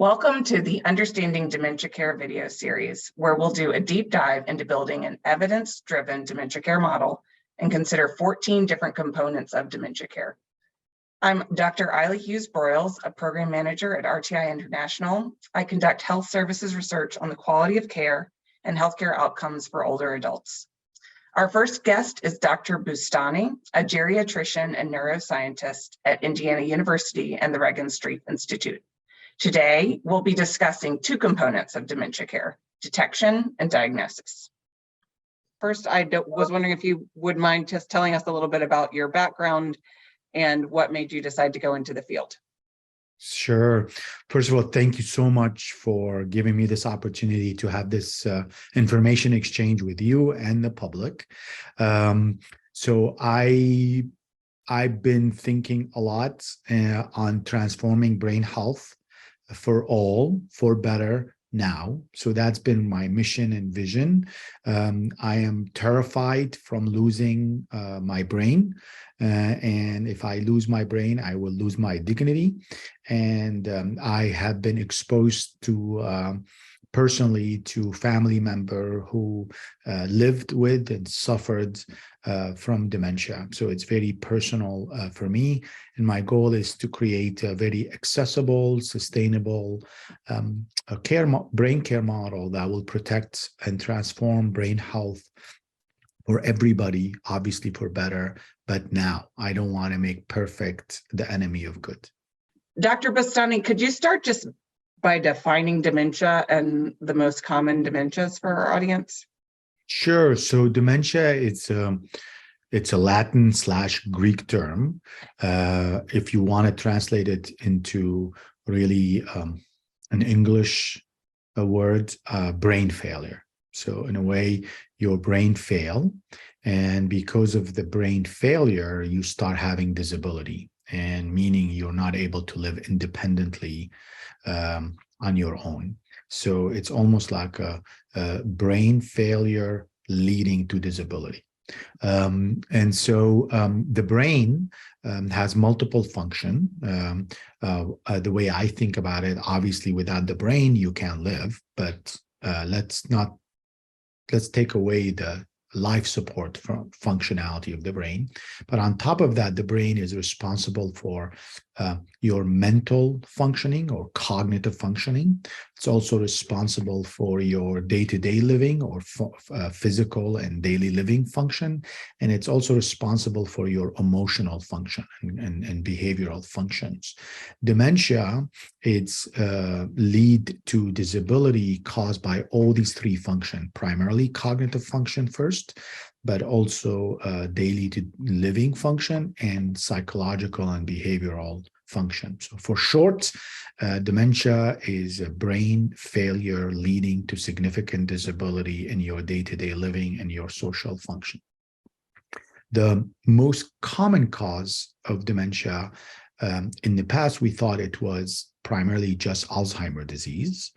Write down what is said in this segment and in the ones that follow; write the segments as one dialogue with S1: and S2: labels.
S1: Welcome to the Understanding Dementia Care video series, where we'll do a deep dive into building an evidence-driven dementia care model and consider 14 different components of dementia care. I'm Dr. Eiley Hughes-Broyles, a program manager at RTI International. I conduct health services research on the quality of care and healthcare outcomes for older adults. Our first guest is Dr. Bustani, a geriatrician and neuroscientist at Indiana University and the Regan Street Institute. Today, we'll be discussing two components of dementia care, detection and diagnosis. First, I was wondering if you would mind just telling us a little bit about your background and what made you decide to go into the field.
S2: Sure. First of all, thank you so much for giving me this opportunity to have this information exchange with you and the public. So I've been thinking a lot on transforming brain health for all, for better now. So that's been my mission and vision. I am terrified from losing my brain. And if I lose my brain, I will lose my dignity. And I have been exposed to personally to family member who lived with and suffered from dementia. So it's very personal for me. And my goal is to create a very accessible, sustainable brain care model that will protect and transform brain health for everybody, obviously for better, but now. I don't want to make perfect the enemy of good.
S1: Dr. Bustani, could you start just by defining dementia and the most common dementias for our audience?
S2: Sure. So dementia, it's a Latin/Greek term. If you want to translate it into really an English word, brain failure. So in a way, your brain fail, and because of the brain failure, you start having disability, and meaning you're not able to live independently on your own. So it's almost like a brain failure leading to disability. And so the brain has multiple function. The way I think about it, obviously without the brain, you can't live, but let's take away the life support from functionality of the brain. But on top of that, the brain is responsible for your mental functioning or cognitive functioning. It's also responsible for your day-to-day living or physical and daily living function. And it's also responsible for your emotional function and behavioral functions. Dementia, it's lead to disability caused by all these three functions, primarily cognitive function first, but also daily living function and psychological and behavioral function. So for short, dementia is a brain failure leading to significant disability in your day-to-day living and your social function. The most common cause of dementia, in the past, we thought it was primarily just Alzheimer's disease,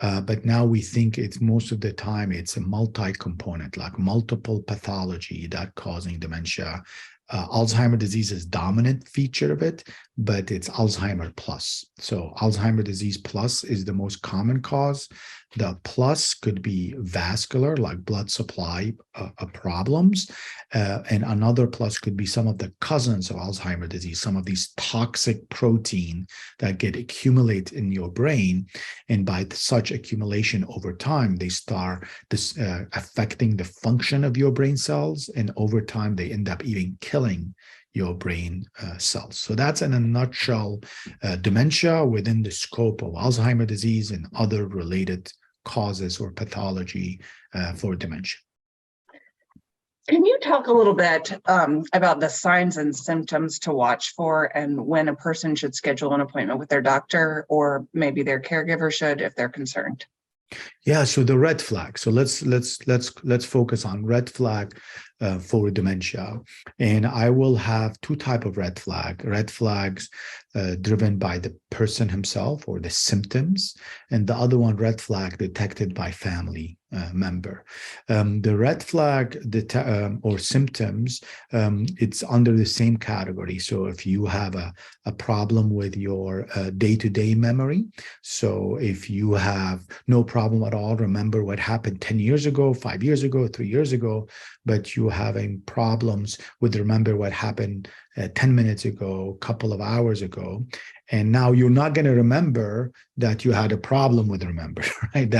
S2: but now we think it's most of the time it's a multi-component, like multiple pathology that causing dementia. Alzheimer's disease is dominant feature of it, but it's Alzheimer's plus. So Alzheimer's disease plus is the most common cause. The plus could be vascular, like blood supply problems. And another plus could be some of the cousins of Alzheimer's disease, some of these toxic protein that get accumulate in your brain. And by such accumulation over time, they start affecting the function of your brain cells. And over time, they end up even killing your brain cells. So that's in a nutshell, dementia within the scope of Alzheimer's disease and other related causes or pathology for dementia.
S1: Can you talk a little bit about the signs and symptoms to watch for and when a person should schedule an appointment with their doctor, or maybe their caregiver should if they're concerned?
S2: Yeah, so the red flag. So let's focus on red flag. for dementia. And I will have two types of red flags driven by the person himself or the symptoms, and the other one, red flag detected by family member. The red flag or symptoms, it's under the same category. So if you have a problem with your day-to-day memory, so if you have no problem at all, remember what happened 10 years ago, 5 years ago, 3 years ago, but you're having problems with remember what happened 10 minutes ago, a couple of hours ago, and now you're not going to remember that you had a problem with remember, right?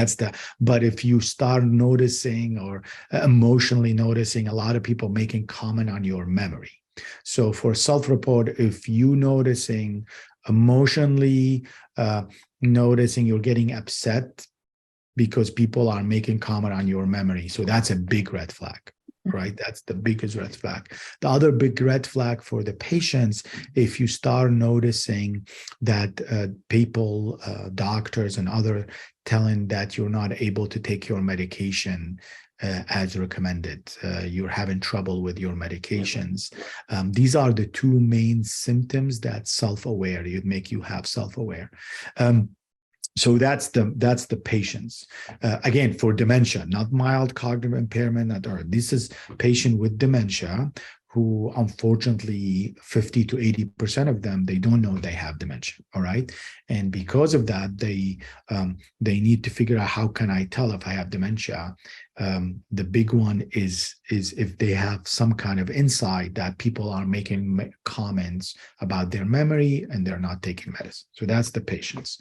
S2: But if you start noticing or emotionally noticing a lot of people making comment on your memory. So for self-report, if you noticing emotionally, noticing you're getting upset because people are making comment on your memory. So that's a big red flag, right? That's the biggest red flag. The other big red flag for the patients, if you start noticing that people, doctors and other telling that you're not able to take your medication as recommended, you're having trouble with your medications. These are the two main symptoms that self-aware, you'd make you have self-aware. So that's the patients. Again, for dementia, not mild cognitive impairment, this is patient with dementia who unfortunately 50 to 80% of them, they don't know they have dementia, all right? And because of that, they need to figure out, how can I tell if I have dementia? The big one is if they have some kind of insight that people are making comments about their memory and they're not taking medicine. So that's the patients.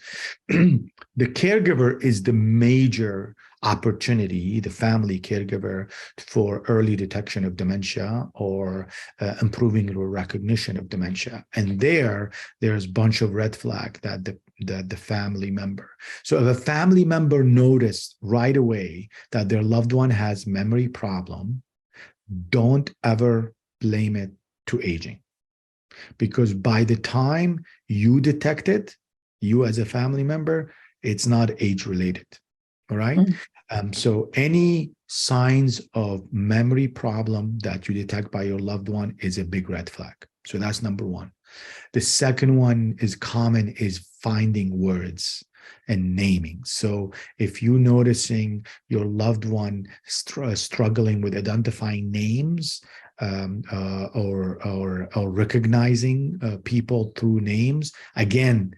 S2: The caregiver is the major opportunity, the family caregiver, for early detection of dementia or improving the recognition of dementia. And there's a bunch of red flag that the family member. So if a family member noticed right away that their loved one has memory problem, don't ever blame it to aging. Because by the time you detect it, you as a family member, it's not age related. All right. So any signs of memory problem that you detect by your loved one is a big red flag. So that's number one. The second one is common, is finding words and naming. So if you're noticing your loved one struggling with identifying names or recognizing people through names, again,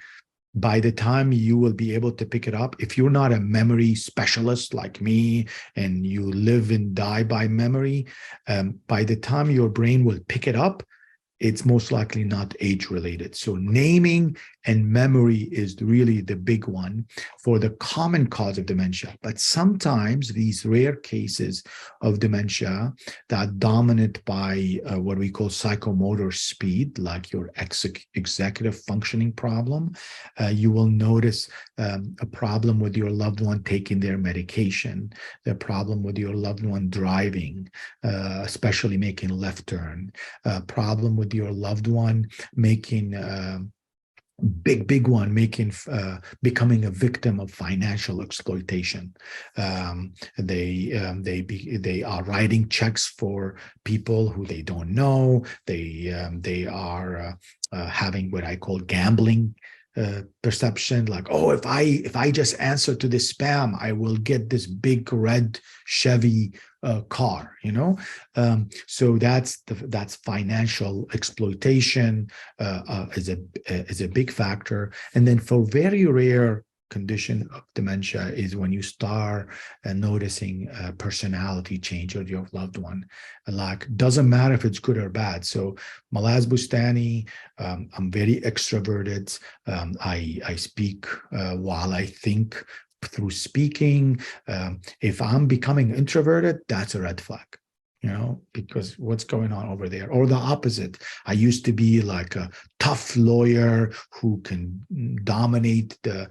S2: by the time you will be able to pick it up, if you're not a memory specialist like me and you live and die by memory, by the time your brain will pick it up, it's most likely not age related. So naming and memory is really the big one for the common cause of dementia. But sometimes these rare cases of dementia that dominant by what we call psychomotor speed, like your executive functioning problem, you will notice a problem with your loved one taking their medication, the problem with your loved one driving, especially making left turn, problem with your loved one making big one, becoming a victim of financial exploitation. They are writing checks for people who they don't know. They are having what I call gambling perception, like, oh, if I just answer to this spam, I will get this big red Chevy car, you know. So that's financial exploitation is a big factor. And then for very rare condition of dementia is when you start noticing a personality change of your loved one. Like, doesn't matter if it's good or bad. So Malaz Bustani, I'm very extroverted. I speak while I think through speaking. If I'm becoming introverted, that's a red flag, you know, because what's going on over there? Or the opposite. I used to be like a tough lawyer who can dominate the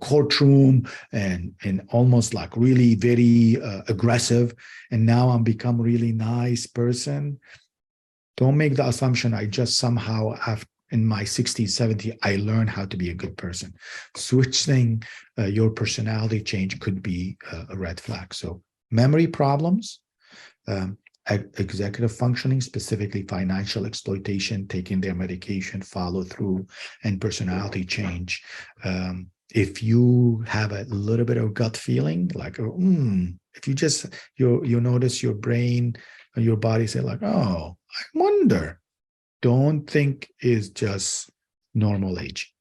S2: courtroom and almost like really very aggressive. And now I'm become really nice person. Don't make the assumption I just somehow in my 60s, 70s, I learned how to be a good person. Switching your personality change could be a red flag. So memory problems, executive functioning, specifically financial exploitation, taking their medication, follow through, and personality change. If you have a little bit of gut feeling, like, if you just you notice your brain and your body say like, oh, I wonder, don't think is just normal age.